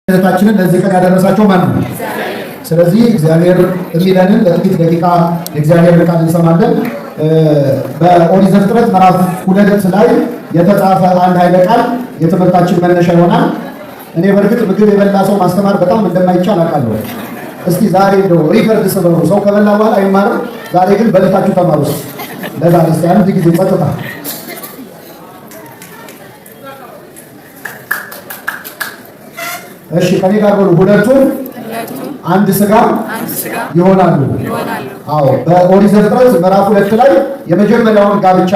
እህታችንን ለዚህ ቀን ያደረሳቸው ማን ነው? ስለዚህ እግዚአብሔር የሚለንን ለጥቂት ደቂቃ የእግዚአብሔር ቃል እንሰማለን። በኦሪት ዘፍጥረት ምዕራፍ 2 ላይ የተጻፈ አንድ ኃይለ ቃል የትምህርታችን መነሻ ይሆናል። እኔ በእርግጥ ምግብ የበላ ሰው ማስተማር በጣም እንደማይቻል አውቃለሁ። እስኪ ዛሬ እንደው ሪከርድ ስበሩ። ሰው ከበላ በኋላ አይማርም። ዛሬ ግን በልታችሁ ተማሩ። ለዛሬ እስኪ አንድ ጊዜ ጸጥታ። እሺ ከኔ ጋር በሉ። ሁለቱም አንድ ስጋ ይሆናሉ። አዎ በኦሪት ዘፍጥረት ምዕራፍ 2 ላይ የመጀመሪያውን ጋብቻ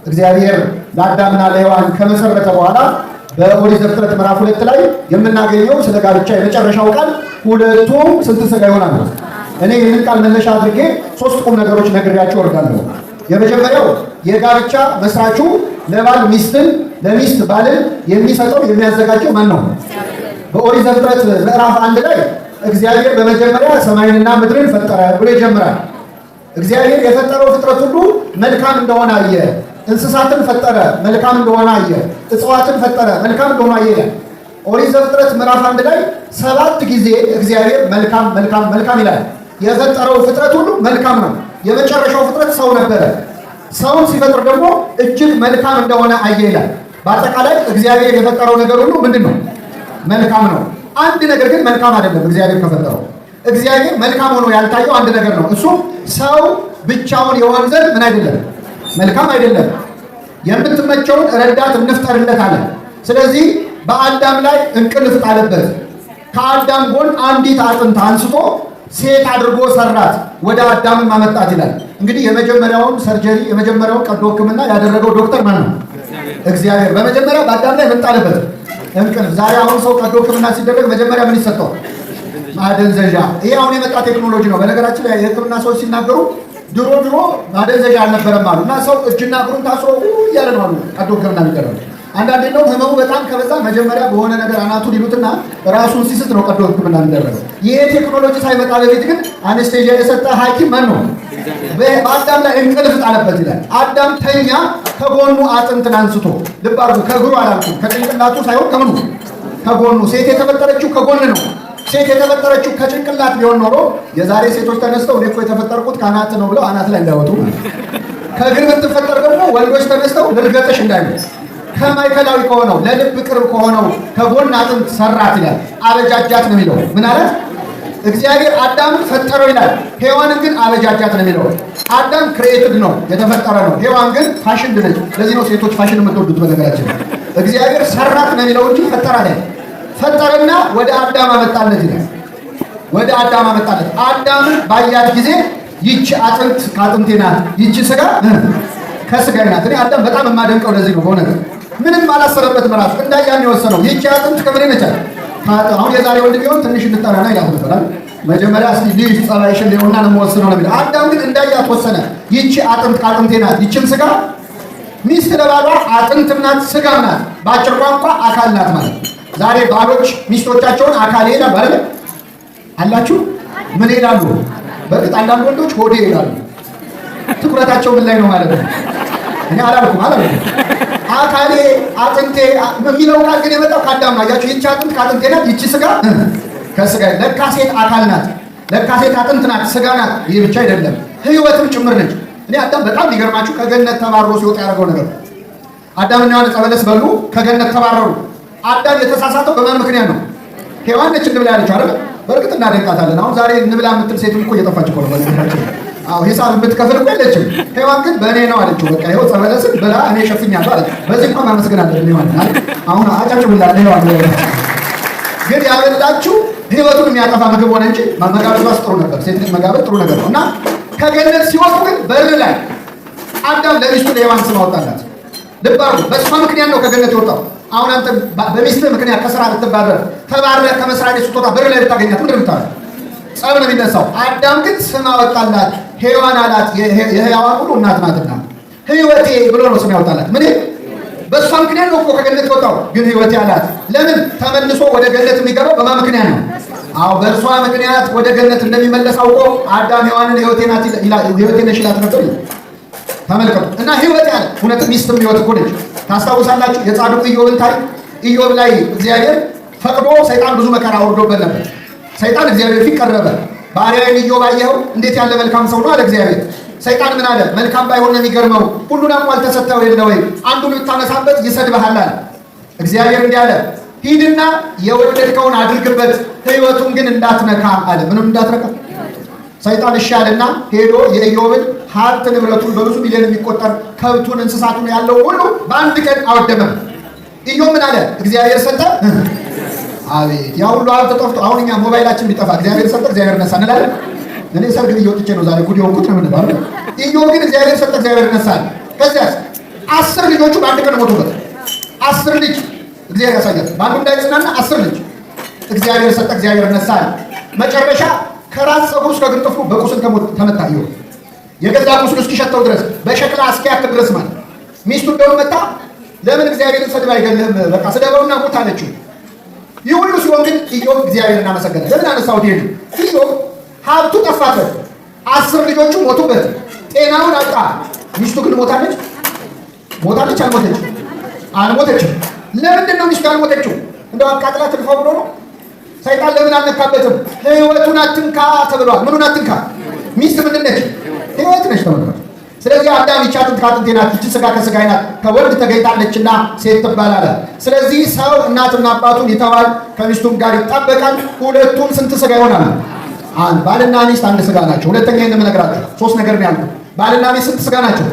እግዚአብሔር ለአዳምና ለሔዋን ከመሰረተ በኋላ በኦሪት ዘፍጥረት ምዕራፍ 2 ላይ የምናገኘው ስለ ጋብቻ የመጨረሻው ቃል ሁለቱም ስንት ስጋ ይሆናሉ። እኔ ይህንን ቃል መነሻ አድርጌ 3 ቁም ነገሮች ነግሬያቸው እወርዳለሁ። የመጀመሪያው የጋብቻ መስራቹ ለባል ሚስትን፣ ለሚስት ባልን የሚሰጠው የሚያዘጋጀው ማን ነው? በኦሪት ዘፍጥረት ምዕራፍ 1 ላይ እግዚአብሔር በመጀመሪያ ሰማይንና ምድርን ፈጠረ ብሎ ይጀምራል። እግዚአብሔር የፈጠረው ፍጥረት ሁሉ መልካም እንደሆነ አየ። እንስሳትን ፈጠረ፣ መልካም እንደሆነ አየ። እጽዋትን ፈጠረ፣ መልካም እንደሆነ አየ ይላል። ኦሪት ዘፍጥረት ምዕራፍ 1 ላይ 7 ጊዜ እግዚአብሔር መልካም መልካም መልካም ይላል። የፈጠረው ፍጥረት ሁሉ መልካም ነው። የመጨረሻው ፍጥረት ሰው ነበረ። ሰውን ሲፈጥር ደግሞ እጅግ መልካም እንደሆነ አየ ይላል። በአጠቃላይ እግዚአብሔር የፈጠረው ነገር ሁሉ ምንድን ነው? መልካም ነው። አንድ ነገር ግን መልካም አይደለም። እግዚአብሔር ከፈጠረው እግዚአብሔር መልካም ሆኖ ያልታየው አንድ ነገር ነው። እሱ ሰው ብቻውን የሆን ዘንድ ምን አይደለም? መልካም አይደለም። የምትመቸውን ረዳት እንፍጠርለት አለ። ስለዚህ በአዳም ላይ እንቅልፍ ጣለበት። ከአዳም ጎን አንዲት አጥንት አንስቶ ሴት አድርጎ ሰራት፣ ወደ አዳም ማመጣት ይላል። እንግዲህ የመጀመሪያውን ሰርጀሪ የመጀመሪያውን ቀዶ ሕክምና ያደረገው ዶክተር ማን ነው? እግዚአብሔር። በመጀመሪያ በአዳም ላይ ምን ጣለበት? እንቅልፍ። ዛሬ አሁን ሰው ቀዶ ሕክምና ሲደረግ መጀመሪያ ምን ይሰጠው? ማደንዘዣ። ይሄ አሁን የመጣ ቴክኖሎጂ ነው። በነገራችን ላይ የሕክምና ሰዎች ሲናገሩ ድሮ ማደንዘዣ አልነበረም አሉ እና ሰው እጅና እግሩን ታስሮ እያለ ነው አሉ ቀዶ ሕክምና የሚደረግ። አንዳንዴ ነው ህመሙ በጣም ከበዛ መጀመሪያ በሆነ ነገር አናቱን ይሉትና ራሱን ሲስት ነው ቀዶ ሕክምና የሚደረገው። ይሄ ቴክኖሎጂ ሳይመጣ በፊት ግን አነስቴዥያ የሰጠ ሐኪም ማን ነው? በአዳም ላይ እንቅልፍ ጣለበት ይላል። አዳም ተኛ፣ ከጎኑ አጥንትን አንስቶ። ልብ አድርጉ፣ ከእግሩ አላልኩም፣ ከጭንቅላቱ ሳይሆን ከምኑ? ከጎኑ። ሴት የተፈጠረችው ከጎን ነው። ሴት የተፈጠረችው ከጭንቅላት ቢሆን ኖሮ የዛሬ ሴቶች ተነስተው እኔ እኮ የተፈጠርኩት ከአናት ነው ብለው አናት ላይ እንዳይወጡ። ከእግር ብትፈጠር ደግሞ ወንዶች ተነስተው ልርገጥሽ እንዳይሉ ከማይከላዊ ከሆነው ለልብ ቅርብ ከሆነው ከጎን አጥንት ሰራት ይላል። አበጃጃት ነው የሚለው። ምን አለ? እግዚአብሔር አዳምን ፈጠረው ይላል። ሔዋንን ግን አበጃጃት ነው የሚለው። አዳም ክሬኤትድ ነው፣ የተፈጠረ ነው። ሔዋን ግን ፋሽን ነች። ለዚህ ነው ሴቶች ፋሽን የምትወዱት በነገራችን። እግዚአብሔር ሰራት ነው የሚለው እንጂ ፈጠራ ላይ ፈጠረና ወደ አዳም አመጣለት ይላል። ወደ አዳም አመጣለት። አዳምን ባያት ጊዜ ይቺ አጥንት ከአጥንቴ ናት፣ ይቺ ስጋ ከስጋዬ ናት። እኔ አዳም በጣም የማደንቀው ለዚህ ነው። በእውነት ምንም አላሰረበትም። ራሱ እንዳያን የወሰነው ይቺ አጥንት ከምን ነች? አሁን የዛሬ ወንድ ቢሆን ትንሽ እንድጠራና ይላል ነበር። መጀመሪያ እስቲ ልጅ ጸባይሽን ሊሆንና ነው የምወስነው ነው የሚለው። አዳም ግን እንዳያት ወሰነ። ይቺ አጥንት ከአጥንቴ ናት፣ ይቺም ስጋ። ሚስት ለባሏ አጥንትም ናት ስጋም ናት። በአጭር ቋንቋ አካል ናት ማለት። ዛሬ ባሎች ሚስቶቻቸውን አካል ይላሉ አይደል? አላችሁ? ምን ይላሉ? በእርግጥ አንዳንድ ወንዶች ሆዴ ይላሉ። ትኩረታቸው ምን ላይ ነው ማለት ነው? እኔ አላልኩም። አካሌ አጥንቴ የሚለው ቃል ግን የመጣው ከአዳም ነው። አያችሁ? ይቺ አጥንት ከአጥንቴ ናት፣ ይቺ ስጋ ከስጋ። ለካ ሴት አካል ናት፣ ለካ ሴት አጥንት ናት፣ ስጋ ናት። ይህ ብቻ አይደለም፣ ህይወትም ጭምር ነች። እኔ አዳም በጣም ሊገርማችሁ ከገነት ተባረሮ ሲወጣ ያደረገው ነገር። አዳምና ሔዋን ዕፀ በለስ በሉ፣ ከገነት ተባረሩ። አዳም የተሳሳተው በማን ምክንያት ነው? ሔዋን ነች እንብላ ያለችው አይደል? በእርግጥ እናደንቃታለን። አሁን ዛሬ እንብላ የምትል ሴትም እኮ እየጠፋች እኮ ነው በነገራችን። አዎ ሂሳብ የምትከፍል እኮ የለችም። ሔዋን ግን በእኔ ነው አለችው። በቃ ይኸው ዕፀ በለስን ብላ እኔ ሸፍኛለሁ አለች። በዚህ እንኳን ማመስገን አለብን ሔዋን። አሁን አጫጭብላለ ሔዋን ግን ያበላችሁ ህይወቱን የሚያጠፋ ምግብ ሆነ እንጂ መጋበዝ ጥሩ ነበር። ሴት ልጅ መጋበዝ ጥሩ ነገር ነው። እና ከገነት ሲወጡ ግን በር ላይ አዳም ለሚስቱ ለሔዋን ስም አወጣላት። ልብ አድርጉ፣ በእሷ ምክንያት ነው ከገነት የወጣው። አሁን አንተ በሚስትህ ምክንያት ከስራ ልትባረር ተባረህ ከመስሪያ ቤት ስትወጣ በር ላይ ልታገኛት ምንድን የምታደርገው? ጸብ ነው የሚነሳው። አዳም ግን ስም አወጣላት። ሔዋን አላት የሕያዋን ሁሉ እናት ናትና ህይወቴ ብሎ ነው ስም ያወጣላት። ምን? በእሷ ምክንያት ነው እኮ ከገነት የወጣው። ግን ህይወቴ አላት። ለምን? ተመልሶ ወደ ገነት የሚገባው በማ ምክንያት ነው? አዎ በእርሷ ምክንያት ወደ ገነት እንደሚመለስ አውቆ አዳም ሔዋንን ህይወቴ ናት ይላል። ህይወቴ ነሽ ይላት ነበር። ተመልከቱ። እና ህይወቴ አለ። እውነትም ሚስትም ህይወት እኮ ነች። ታስታውሳላችሁ የጻድቁ ኢዮብን ታሪክ? ኢዮብ ላይ እግዚአብሔር ፈቅዶ ሰይጣን ብዙ መከራ አውርዶበት ነበር። ሰይጣን እግዚአብሔር ፊት ቀረበ። ባሪያዬን ኢዮብ አየኸው እንዴት ያለ መልካም ሰው ነው አለ እግዚአብሔር። ሰይጣን ምን አለ? መልካም ባይሆን ነው የሚገርመው፣ ሁሉን አሟል ተሰጥተው የለ ወይ? አንዱን ብታነሳበት ይሰድብሃል አለ። እግዚአብሔር እንዲህ አለ፣ ሂድና የወደድከውን አድርግበት፣ ሕይወቱን ግን እንዳትነካ አለ። ምንም እንዳትነካ። ሰይጣን እሺ አለና ሄዶ የኢዮብን ሀብት ንብረቱን በብዙ ሚሊዮን የሚቆጠር ከብቱን፣ እንስሳቱን ያለው ሁሉ በአንድ ቀን አወደመ። ኢዮብ ምን አለ? እግዚአብሔር ሰጠ። አቤት ያ ሁሉ ሀብት ጠፍቶ አሁን እኛ ሞባይላችን ቢጠፋ እግዚአብሔር ሰጠ እግዚአብሔር ነሳ እንላለን። እኔ ሰርግ እየወጥቼ ነው ዛሬ ጉድ የሆንኩት ነው የምንለው አይደል? ኢዮብ ግን እግዚአብሔር ሰጠ እግዚአብሔር ነሳል። ከዚያስ 10 ልጆቹ በአንድ ቀን ሞቱበት። 10 ልጅ እግዚአብሔር ያሳያል። በአንዱ እንዳይጽናና 10 ልጅ እግዚአብሔር ሰጠ እግዚአብሔር ነሳል። መጨረሻ ከራስ ፀጉር እስከ እግር ጥፍሩ በቁስል ተመታ። ኢዮብ የገዛ ቁስሉ እስኪሸተው ድረስ በሸክላ እስኪያክል ድረስ ማለት ሚስቱ እንደውም መጣ፣ ለምን እግዚአብሔርን ሰድባ አይገልህም? በቃ ስደበውና ሞት አለችው። ይህ ሁሉ ሲሆን ግን ኢዮብ እግዚአብሔርን አመሰገነ። ለምን አነሳው? ዲሉ ኢዮብ ሀብቱ ጠፋበት፣ 10 ልጆቹ ሞቱበት፣ ጤናውን አጣ። ሚስቱ ግን ሞታለች። ሞታለች? አልሞተችም? አልሞተችም። ለምንድን ነው ሚስቱ አልሞተችው? እንደው አቃጥላ ትልፋው ብሎ ነው? ሰይጣን ለምን አልነካበትም? ሕይወቱን አትንካ ተብሏል። ምኑን አትንካ? ሚስት ምንድን ነች? ሕይወት ነች ተብሏል። ስለዚህ አዳም ይህች አጥንት ከአጥንቴ ናት፣ ይህች ሥጋ ከሥጋዬ ናት፣ ከወንድ ተገኝታለችና ሴት ትባላለች። ስለዚህ ሰው እናትና አባቱን ይተዋል፣ ከሚስቱም ጋር ይጣበቃል፣ ሁለቱም ስንት ሥጋ ይሆናሉ? አንድ። ባልና ሚስት አንድ ሥጋ ናቸው። ሁለተኛ እንደምነግራችሁ 3 ነገር ነው ያለው። ባልና ሚስት ስንት ሥጋ ናቸው?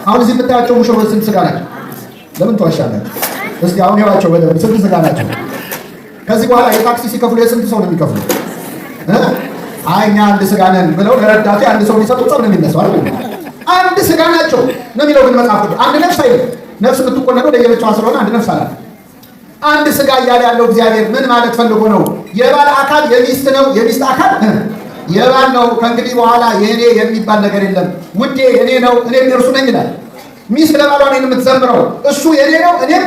አሁን እዚህ የምታያቸው ሙሽሮች ስንት ሥጋ ናቸው? ለምን ተዋሻላችሁ? እስቲ አሁን ይዋቸው በደንብ ስንት ሥጋ ናቸው? ከዚህ በኋላ የታክሲ ሲከፍሉ የስንት ሰው ነው የሚከፍሉ? አይ እኛ አንድ ሥጋ ነን ብለው ለረዳቱ አንድ ሰው ሊሰጡ ጸብ ነው የሚነሳው አይደል? አንድ ሥጋ ናቸው ነው የሚለው ግን መጽሐፍ ቅዱስ። አንድ ነፍስ አይደለም። ነፍስ የምትቆነጠው ለየብቻዋ ስለሆነ አንድ ነፍስ አላት። አንድ ሥጋ እያለ ያለው እግዚአብሔር ምን ማለት ፈልጎ ነው? የባል አካል የሚስት ነው፣ የሚስት አካል የባል ነው። ከእንግዲህ በኋላ የእኔ የሚባል ነገር የለም። ውዴ የእኔ ነው፣ እኔም የእርሱ ነኝ ይላል። ሚስት ለባሏ ነው የምትዘምረው፣ እሱ የእኔ ነው፣ እኔም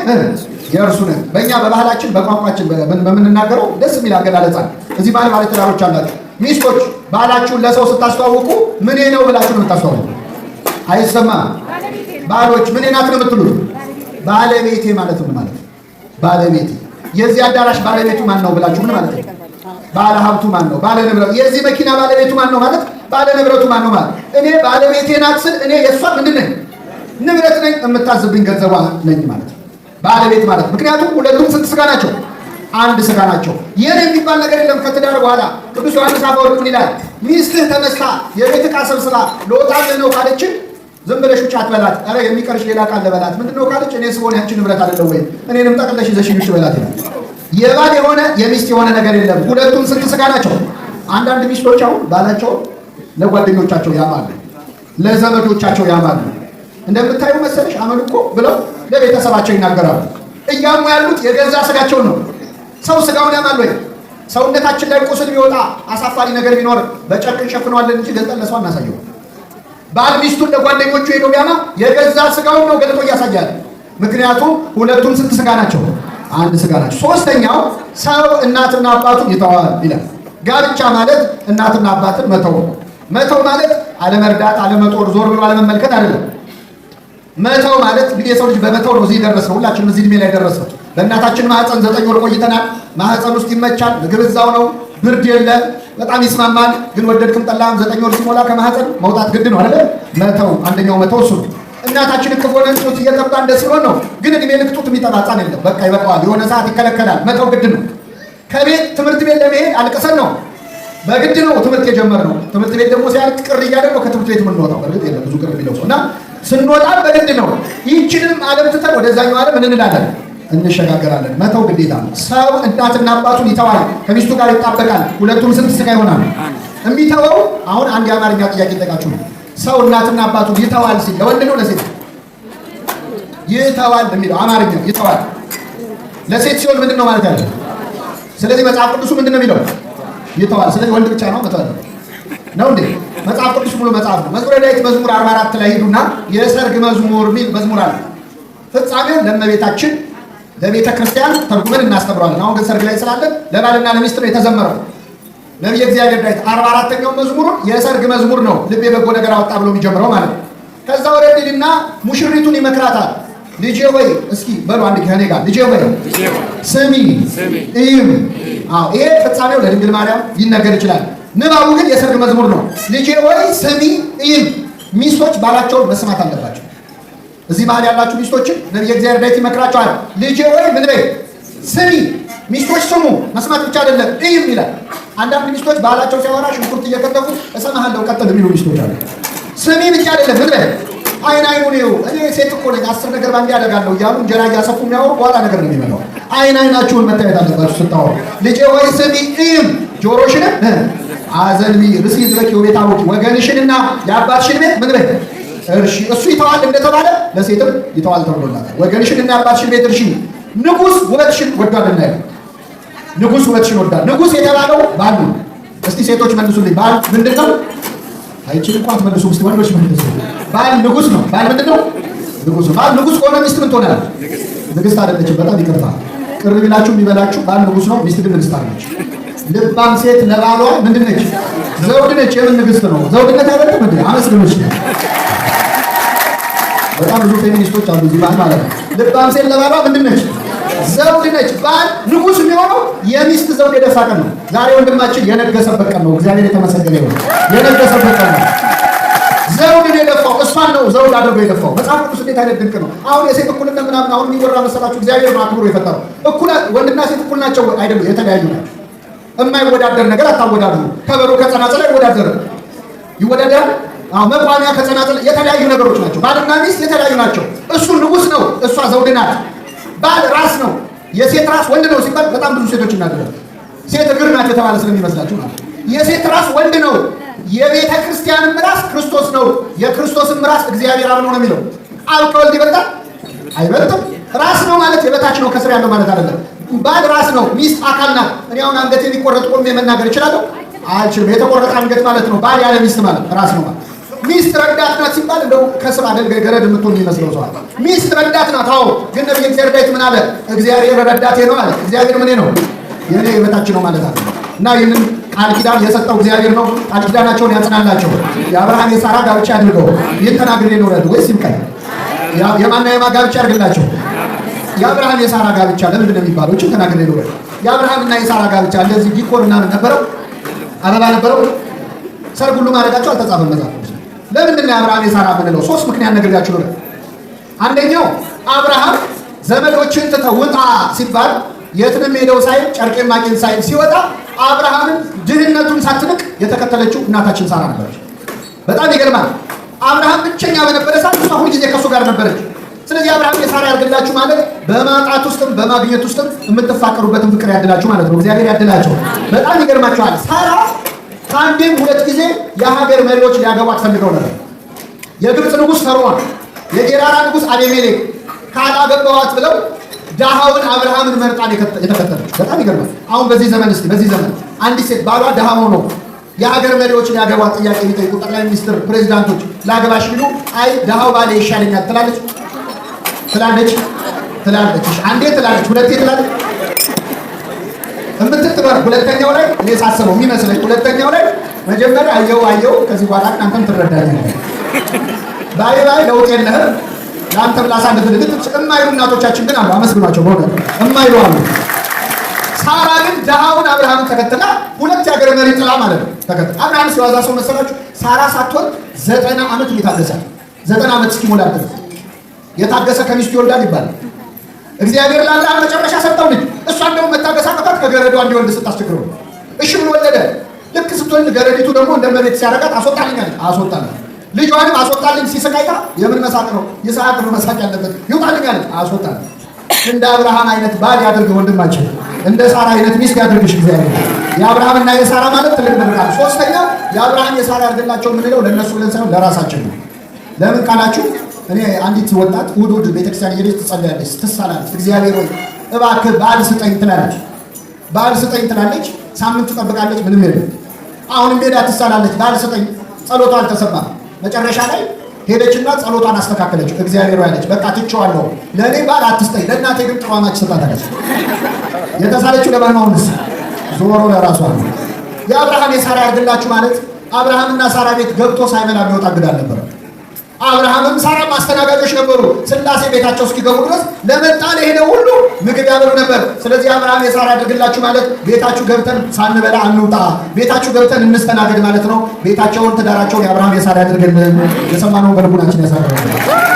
የእርሱ ነኝ። በእኛ በባህላችን በቋንቋችን በምንናገረው ደስ የሚል አገላለጽ አለ። እዚህ ባለ ትዳሮች አላችሁ። ሚስቶች ባላችሁን ለሰው ስታስተዋውቁ ምኔ ነው ብላችሁ ነው የምታስተዋውቁ? አይሰማም። ባሎች ምን ናት ነው የምትሉት? ባለቤቴ ማለት ምን ማለት ነው? ባለቤቴ የዚህ አዳራሽ ባለቤቱ ማን ነው ብላችሁ ምን ማለት ነው? ባለ ሀብቱ ማን ነው? ባለ ንብረቱ። የዚህ መኪና ባለቤቱ ማን ነው ማለት ባለ ንብረቱ ማን ነው ማለት። እኔ ባለቤቴ ናት ስል እኔ የእሷ ምንድን ነኝ? ንብረት ነኝ። የምታዝብኝ ገንዘቧ ነኝ ማለት ነው ባለቤት ማለት። ምክንያቱም ሁለቱም ስንት ሥጋ ናቸው? አንድ ሥጋ ናቸው። ይህን የሚባል ነገር የለም ከትዳር በኋላ። ቅዱስ ዮሐንስ አፈወርቅ ምን ይላል? ሚስትህ ተነስታ የቤት ዕቃ ሰብስባ ልወጣልህ ነው ካለችን ዝም ብለሽ ውጭ አትበላት። ኧረ የሚቀርሽ ሌላ ቃል ለበላት። ምንድን ነው ካለች እኔ ስሆን ያንቺ ንብረት አይደለም ወይ? እኔንም ጠቅለሽ ይዘሽኝ ውጭ በላት ይላል። የባል የሆነ የሚስት የሆነ ነገር የለም። ሁለቱም ስንት ሥጋ ናቸው? አንዳንድ ሚስቶች አሁን ባላቸው ለጓደኞቻቸው ያማሉ፣ ለዘመዶቻቸው ያማሉ። እንደምታዩ መሰለሽ አመሉ እኮ ብለው ለቤተሰባቸው ይናገራሉ። እያሙ ያሉት የገዛ ሥጋቸውን ነው። ሰው ሥጋውን ያማል ወይ? ሰውነታችን ላይ ቁስል ቢወጣ አሳፋሪ ነገር ቢኖር በጨርቅ እንሸፍነዋለን እንጂ ገልጠን ለሰው አናሳየው። ባል ሚስቱን ለጓደኞቹ ሄዶ ቢያማ የገዛ ሥጋውን ነው ገልጦ እያሳያል። ምክንያቱም ሁለቱም ስንት ሥጋ ናቸው? አንድ ሥጋ ናቸው። ሶስተኛው ሰው እናትና አባቱን ይተዋል ይላል። ጋብቻ ማለት እናትና አባትን መተው ነው። መተው ማለት አለመርዳት፣ አለመጦር፣ ዞር ብሎ አለመመልከት አይደለም። መተው ማለት እንግዲህ የሰው ልጅ በመተው ነው እዚህ የደረስነው። ሁላችንም እዚህ ዕድሜ ላይ ደረስነው። በእናታችን ማህፀን 9 ወር ቆይተናል። ማህፀን ውስጥ ይመቻል፣ ምግብ እዛው ነው፣ ብርድ የለ፣ በጣም ይስማማል። ግን ወደድክም ጠላህም 9 ወር ሲሞላ ከማህፀን መውጣት ግድ ነው አይደል? መተው አንደኛው መተው እሱ ነው። እናታችን እቅፍ ሆነን ጡት እየጠባን ደስ ብሎን ነው። ግን እድሜ ልክ ጡት የሚጠባ ሕፃን የለም። በቃ ይበቃዋል፣ የሆነ ሰዓት ይከለከላል። መተው ግድ ነው። ከቤት ትምህርት ቤት ለመሄድ አልቅሰን ነው በግድ ነው ትምህርት የጀመርነው። ትምህርት ቤት ደግሞ ሲያልቅ ቅር እያለ ነው ከትምህርት ቤት የምንወጣው። በእርግጥ የለም ብዙ ቅር የሚለው ሰው እና ስንወጣ በግድ ነው። ይህችንም ዓለም ትተን ወደዛኛው ዓለም እንላለን እንሸጋገራለን። መተው ግዴታ ነው። ሰው እናትና አባቱን ይተዋል፣ ከሚስቱ ጋር ይጣበቃል። ሁለቱም ስንት ሥጋ ይሆናል? የሚተወው አሁን አንድ የአማርኛ ጥያቄ ጠቃችሁ ነው። ሰው እናትና አባቱን ይተዋል ሲል ለወንድ ነው ለሴት? ይተዋል የሚለው አማርኛ ይተዋል። ለሴት ሲሆን ምንድን ነው ማለት ያለ? ስለዚህ መጽሐፍ ቅዱሱ ምንድን ነው የሚለው? ይተዋል። ስለዚህ ወንድ ብቻ ነው መተው ነው እንዴ? መጽሐፍ ቅዱስ ሙሉ መጽሐፍ ነው። መዝሙረ ዳዊት መዝሙር 44 ላይ ሄዱና የሰርግ መዝሙር የሚል መዝሙር አለ። ፍጻሜው ለእመቤታችን ለቤተ ክርስቲያን ተርጉመን እናስተምረዋለን። አሁን ግን ሰርግ ላይ ስላለን ለባልና ለሚስት ነው የተዘመረው። ነቢየ እግዚአብሔር ዳዊት 44ኛው መዝሙሩ የሰርግ መዝሙር ነው። ልቤ በጎ ነገር አወጣ ብሎ የሚጀምረው ማለት ነው። ከዛ ወረድልና ሙሽሪቱን ይመክራታል። ልጄ ሆይ እስኪ በሉ አንድ ከኔ ጋር ልጄ ሆይ ስሚ እይም። አዎ ይሄ ፍጻሜው ለድንግል ማርያም ሊነገር ይችላል። ንባቡ ግን የሰርግ መዝሙር ነው። ልጄ ሆይ ስሚ እይም። ሚስቶች ባላቸውን መስማት አለባቸው። እዚህ መሀል ያላችሁ ሚስቶችን ነብየ እግዚአብሔር ዳዊት ይመክራቸዋል። ልጄ ሆይ ምን በይ ስሚ። ሚስቶች ስሙ፣ መስማት ብቻ አይደለም እይም ይላል። አንዳንድ ሚስቶች ባላቸው ሲያወራ ሽንኩርት እየከተፉ እሰማሃለሁ ቀጥል የሚሉ ሚስቶች አሉ። ስሚ ብቻ አይደለም ምን በይ አይኑን ይኸው። እኔ ሴት እኮ ነኝ 10 ነገር ባንዴ ያደርጋለሁ እያሉ እንጀራ እያሰፉ የሚያወሩ በኋላ ነገር ነው የሚመጣው። አይናችሁን መታየት አለባችሁ ስታወሩ። ልጄ ሆይ ስሚ እይም። ጆሮሽን አዘንቢ ርሲ ዝለኪ ቤት አውቂ ወገንሽንና የአባትሽን ቤት ምን በይ እርሺ። እሱ ይተዋል እንደተባለ ለሴትም ይተዋል ተብሎላታል። ወገንሽንና የአባትሽን ቤት እርሺ። ንጉሥ ውበትሽን ወዷልና ይላል። ንጉሥ ውበትሽን ወዷል። ንጉሥ የተባለው ባል ነው። እስቲ ሴቶች መልሱልኝ። ባል ምንድን ነው? አይችል እንኳን መልሱ። እስቲ ወንዶች መልሱ። ባል ንጉሥ ነው። ባል ምንድን ነው? ንጉሥ ነው። ባል ንጉሥ ከሆነ ሚስት ምን ትሆናለች? ንግሥት አይደለችም። በጣም ይቅርታ ቅር ቢላችሁ የሚበላችሁ። ባል ንጉሥ ነው፣ ሚስት ግን ንግሥት አይደለች። ልባም ሴት ለባሏ ምንድን ነች? ዘውድ ነች። የምን ንግሥት ነው? ዘውድነት አይደለም እንዴ? አመስግኖች ነው። በጣም ብዙ ፌሚኒስቶች አሉ እዚህ ባል ማለት ነው። ልባም ሴት ለባሏ ምንድን ነች? ዘውድ ነች። ባል ንጉሥ የሚሆነው የሚስት ዘውድ የደፋ ቀን ነው። ዛሬ ወንድማችን የነገሰበት ቀን ነው። እግዚአብሔር የተመሰገነ ይሁን። የነገሰበት ቀን ነው። ዘውድን የደፋው እሷን ነው ዘውድ አድርጎ የደፋው። መጽሐፍ ቅዱስ እንዴት አይነት ድንቅ ነው! አሁን የሴት እኩልነት ምናምን አሁን የሚወራ መሰላችሁ? እግዚአብሔር ነው አክብሮ የፈጠረው። እኩል ወንድና ሴት እኩል ናቸው አይደሉም? የተለያዩ ናቸው። የማይወዳደር ነገር አታወዳድሩ። ከበሮ ከጸናጽል አይወዳደርም። ይወዳደራል? አዎ መቋሚያ ከጸናጽል የተለያዩ ነገሮች ናቸው። ባልና ሚስት የተለያዩ ናቸው። እሱ ንጉሥ ነው፣ እሷ ዘውድ ናት። ባል ራስ ነው። የሴት ራስ ወንድ ነው ሲባል በጣም ብዙ ሴቶች እናደርጋል። ሴት እግር ናት የተባለ ስለሚመስላችሁ ነው። የሴት ራስ ወንድ ነው። የቤተ ክርስቲያንም ራስ ክርስቶስ ነው። የክርስቶስም ራስ እግዚአብሔር አብ ነው የሚለው። አብ ከወልድ ይበልጣል አይበልጥም? ራስ ነው ማለት የበታች ነው ከስር ያለው ማለት አይደለም። ባል ራስ ነው፣ ሚስት አካል ናት። እኔ አሁን አንገቴ ቢቆረጥ ቆሜ መናገር እችላለሁ? አልችልም። የተቆረጠ አንገት ማለት ነው። ባል ያለ ሚስት ማለት ራስ ነው ማለት። ሚስት ረዳት ናት ሲባል እንደው ከስር አደልገ ገረድ የምትሆን የሚመስለው ሰው አለ። ሚስት ረዳት ናት። አዎ፣ ግን ነብዩ እግዚአብሔር ዳዊት ምን አለ? እግዚአብሔር ረዳቴ ነው አለ። እግዚአብሔር ምኔ ነው? የኔ የበታች ነው ማለት አለ። እና ይህንን ቃል ኪዳን የሰጠው እግዚአብሔር ነው። ቃል ኪዳናቸውን ያጽናላቸው። የአብርሃም የሳራ ጋብቻ አድርገው ይህን ተናግሬ ነው ረዱ ወይስ ይምቀል? የማና የማ ጋብቻ አድርግላቸው? የአብርሃም የሳራ ጋብቻ ለምንድን ነው የሚባለው? እቺ ተናግሬ ነው ረዱ። የአብርሃምና የሳራ ጋብቻ እንደዚህ ዲኮር ምናምን ነበረው? አበባ ነበረው? ሰርግ ሁሉ ማድረጋቸው አልተጻፈም መጽሐፍ። ለምንድን ነው የአብርሃም የሳራ የምንለው? 3 ምክንያት ነግሬያችሁ ነው። አንደኛው አብርሃም ዘመዶችን ትተህ ውጣ ሲባል የትንም ሄደው ሳይል ጨርቄን ማቄን ሳይል ሲወጣ አብርሃምን ድህነቱን ሳትንቅ የተከተለችው እናታችን ሳራ ነበረች። በጣም ይገርማል። አብርሃም ብቸኛ በነበረ ሰዓት እሷ ሁልጊዜ ከእሱ ጋር ነበረች። ስለዚህ አብርሃም የሳራ ያድርግላችሁ ማለት በማጣት ውስጥም በማግኘት ውስጥም የምትፋቀሩበትን ፍቅር ያድላችሁ ማለት ነው። እግዚአብሔር ያድላቸው። በጣም ይገርማችኋል። ሳራ ከአንዴም 2 ጊዜ የሀገር መሪዎች ሊያገቧት ፈልገው ነበር። የግብፅ ንጉሥ ፈርዖን፣ የጌራራ ንጉሥ አቤሜሌክ ካላገባዋት ብለው ዳሃውን አብርሃምን መርጣን የተከተለች። በጣም ይገርማል። አሁን በዚህ ዘመን እስቲ በዚህ ዘመን አንዲት ሴት ባሏ ዳሃ ሆኖ የሀገር መሪዎች ሊያገቧት ጥያቄ የሚጠይቁ ጠቅላይ ሚኒስትር፣ ፕሬዚዳንቶች ላገባሽ ቢሉ አይ ዳሃው ባሌ ይሻለኛል ትላለች ትላለች። አንዴ ትላለች፣ ሁለቴ ትላለች። እምትጥበር ሁለተኛው ላይ እኔ ሳስበው የሚመስለኝ ሁለተኛው ላይ መጀመሪያ አየው ከዚህ በኋላ አንተም ትረዳኛለህ ባይ ለውጥ የለህም ለአንተም ላሳንፍ ልግጥ እማይሉ እናቶቻችን ግን አሉ። አመስግኗቸው በእውነት እማይሉ አሉ። ሳራ ግን ዳሃውን አብርሃምን ተከትላ 2 የሀገር መሪ ጥላ ማለት ነው ተከትላ። አብርሃም ሲዋዛ ሰው መሰላችሁ? ሳራ ሳትወልድ 90 ዓመት የታገሳል። 90 ዓመት እስኪሞላ ድረስ የታገሰ ከሚስቱ ይወልዳል ይባላል። እግዚአብሔር ለአብርሃም መጨረሻ ሰጠው ልጅ። እሷን ደግሞ መታገስ አቃታት። ከገረዷ እንዲወልድ ስታስቸግረው እሺ ብሎ ወለደ። ልክ ስትወልድ ገረዲቱ ደግሞ እንደ መሬት ሲያረጋት አስወጣልኝ ልጇንም አስወጣልኝ። ሲሰቃይታ የምን መሳቅ ነው? የሰዓት ነው መሳቅ ያለበት። ይውጣልኝ አለ፣ አስወጣልኝ። እንደ አብርሃም አይነት ባል ያድርግ ወንድማችን፣ እንደ ሳራ አይነት ሚስት ያድርግሽ እግዚአብሔር። የአብርሃምና የሳራ ማለት ትልቅ ምርቃት። 3ኛው የአብርሃም የሳራ ያድርግላቸው የምንለው ለእነሱ ብለን ሳይሆን ለራሳችን ነው። ለምን ካላችሁ እኔ አንዲት ወጣት እሑድ ቤተክርስቲያን እየሄደች ትጸልያለች፣ ትሳላለች። እግዚአብሔር ሆይ እባክህ ባል ስጠኝ ትላለች። ባል ስጠኝ ትላለች። ሳምንት ትጠብቃለች፣ ምንም የለም። አሁንም ሄዳ ትሳላለች፣ ባል ስጠኝ። ጸሎቷ አልተሰማም። መጨረሻ ላይ ሄደችና ጸሎቷን አስተካከለች። እግዚአብሔር ያለች በቃ ትቼዋለሁ፣ ለእኔ ባል አትስጠኝ፣ ለእናቴ ግን ጥሩ አማች ስጣታለች። የተሳለችው ለማንማውንስ ዞሮ ለራሷ ነው። የአብርሃም የሳራ ያድርግላችሁ ማለት አብርሃምና ሳራ ቤት ገብቶ ሳይበላ የሚወጣ እንግዳ አልነበረም። አብርሃምም ሳራም አስተናጋጆች ነበሩ። ሥላሴ ቤታቸው እስኪገቡ ድረስ ለመጣ ለሄደ ሁሉ ምግብ ያበሉ ነበር። ስለዚህ አብርሃም የሳራ ያድርግላችሁ ማለት ቤታችሁ ገብተን ሳንበላ አንውጣ፣ ቤታችሁ ገብተን እንስተናገድ ማለት ነው። ቤታቸውን ትዳራቸውን የአብርሃም የሳራ ያድርግልን። የሰማነውን በልቡናችን ያሳርፈን።